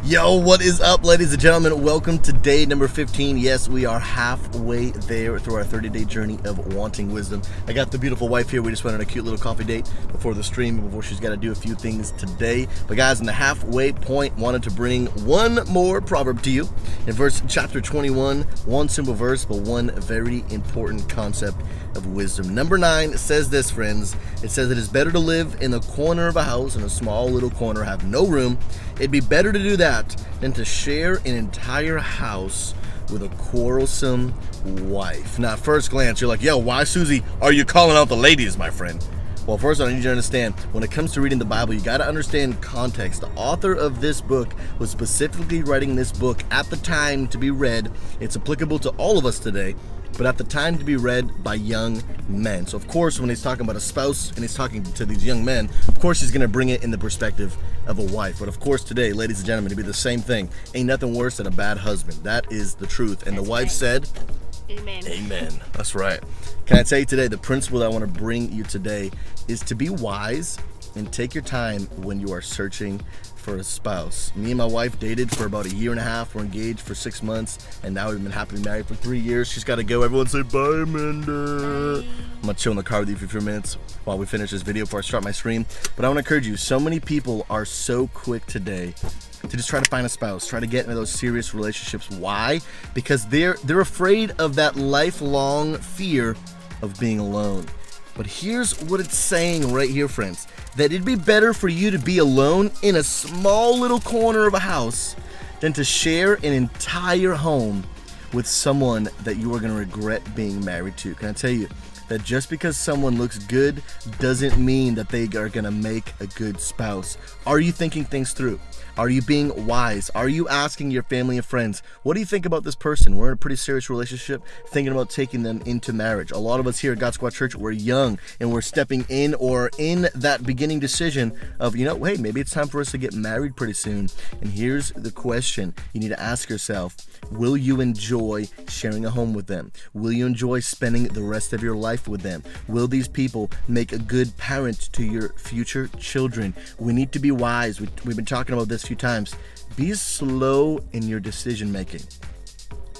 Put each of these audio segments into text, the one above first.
Yo, what is up, ladies and gentlemen? Welcome to day number 15. Yes, we are halfway there through our 30-day journey of wanting wisdom. I got the beautiful wife here. We just went on a cute little coffee date before the stream, before she's got to do a few things today. But guys, in the halfway point, wanted to bring one more proverb to you. In chapter 21, one simple verse, but one very important concept of wisdom. Number 9 says this, friends. It says it is better to live in the corner of a house, in a small little corner, have no room. It'd be better to do that than to share an entire house with a quarrelsome wife. Now, at first glance, you're like, yo, why, Susie, are you calling out the ladies, my friend? Well, first I need you to understand, when it comes to reading the Bible, you got to understand context. The author of this book was specifically writing this book at the time to be read. It's applicable to all of us today, but at the time to be read by young men. So, of course, when he's talking about a spouse and he's talking to these young men, of course, he's going to bring it in the perspective of a wife. But, of course, today, ladies and gentlemen, it'd be the same thing. Ain't nothing worse than a bad husband. That is the truth. And the wife said, Amen. Amen. That's right. Can I tell you today, the principle that I want to bring you today is to be wise and take your time when you are searching for a spouse. Me and my wife dated for about 1.5 years. We're engaged for 6 months, and now we've been happily married for 3 years. She's got to go. Everyone say bye, Amanda. I'm gonna chill in the car with you for a few minutes while we finish this video before I start my stream. But I want to encourage you, so many people are so quick today to just try to find a spouse, try to get into those serious relationships. Why? Because they're afraid of that lifelong fear of being alone. But here's what it's saying right here, friends, that it'd be better for you to be alone in a small little corner of a house than to share an entire home with someone that you are going to regret being married to. Can I tell you that just because someone looks good doesn't mean that they are going to make a good spouse? Are you thinking things through? Are you being wise? Are you asking your family and friends, what do you think about this person? We're in a pretty serious relationship, thinking about taking them into marriage. A lot of us here at God Squad Church, we're young and we're stepping in or in that beginning decision of, hey, maybe it's time for us to get married pretty soon. And here's the question you need to ask yourself. Will you enjoy sharing a home with them? Will you enjoy spending the rest of your life with them? Will these people make a good parent to your future children? We need to be wise. We've been talking about this a few times. Be slow in your decision making.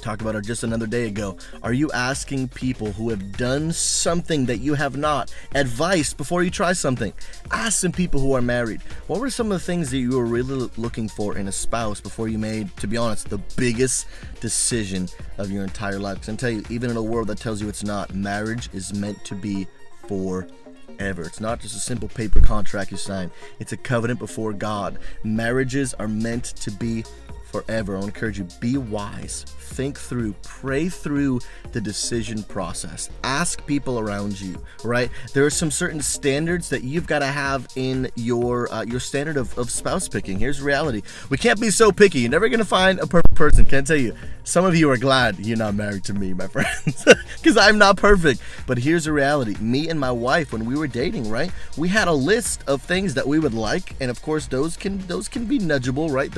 Talked about it just another day ago. Are you asking people who have done something that you have not advice before you try something? Ask some people who are married. What were some of the things that you were really looking for in a spouse before you made, to be honest, the biggest decision of your entire life? Because I can tell you, even in a world that tells you it's not, marriage is meant to be forever. It's not just a simple paper contract you sign. It's a covenant before God. Marriages are meant to be forever. I want to encourage you, be wise, think through, pray through the decision process. Ask people around you, right? There are some certain standards that you've got to have in your standard of spouse picking. Here's the reality. We can't be so picky. You're never going to find a perfect person. Can I tell you, some of you are glad you're not married to me, my friends, because I'm not perfect. But here's the reality. Me and my wife, when we were dating, right, we had a list of things that we would like, and of course those can be nudgeable, right?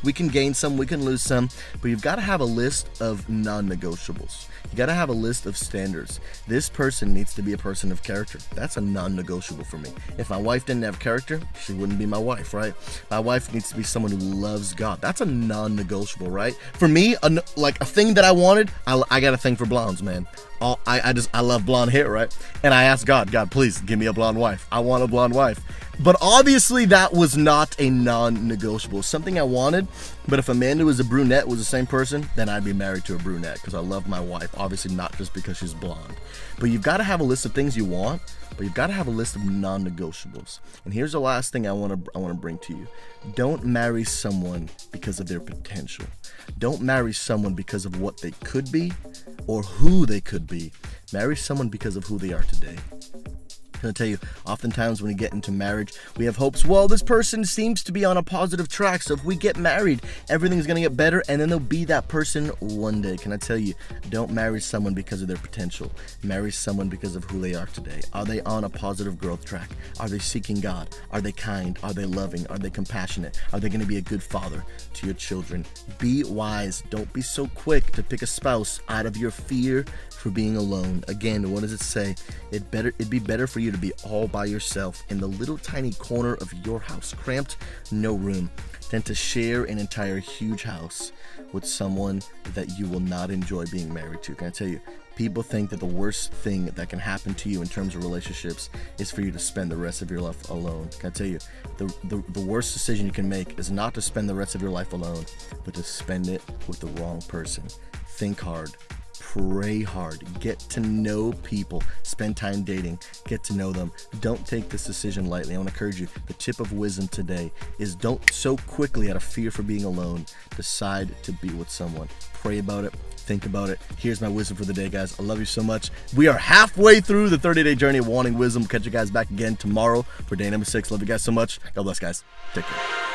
We can gain some, we can lose some, but you've got to have a list of non-negotiables. You got to have a list of standards. This person needs to be a person of character. That's a non-negotiable for me. If my wife didn't have character, she wouldn't be my wife, right? My wife needs to be someone who loves God. That's a non-negotiable, right? For me, a thing that I wanted, I got a thing for blondes, man. I love blonde hair, right? And I asked God, please give me a blonde wife. I want a blonde wife. But obviously that was not a non-negotiable. Something I wanted, but if Amanda was a brunette, was the same person, then I'd be married to a brunette because I love my wife. Obviously not just because she's blonde. But you've got to have a list of things you want, but you've got to have a list of non-negotiables. And here's the last thing I want to bring to you. Don't marry someone because of their potential. Don't marry someone because of what they could be or who they could be. Marry someone because of who they are today. I'm going to tell you, oftentimes when we get into marriage, we have hopes, well, this person seems to be on a positive track, so if we get married, everything's going to get better, and then they'll be that person one day. Can I tell you, don't marry someone because of their potential. Marry someone because of who they are today. Are they on a positive growth track? Are they seeking God? Are they kind? Are they loving? Are they compassionate? Are they going to be a good father to your children? Be wise. Don't be so quick to pick a spouse out of your fear for being alone. Again, what does it say? It'd be better for you to to be all by yourself in the little tiny corner of your house, cramped, no room, than to share an entire huge house with someone that you will not enjoy being married to. Can I tell you, people think that the worst thing that can happen to you in terms of relationships is for you to spend the rest of your life alone. Can I tell you, the worst decision you can make is not to spend the rest of your life alone, but to spend it with the wrong person. Think hard. Pray hard, get to know people, spend time dating, get to know them. Don't take this decision lightly. I want to encourage you. The tip of wisdom today is don't so quickly, out of fear for being alone, decide to be with someone. Pray about it, think about it. Here's my wisdom for the day, guys. I love you so much. We are halfway through the 30-day journey of wanting wisdom. We'll catch you guys back again tomorrow for day number 6. Love you guys so much. God bless, guys. Take care.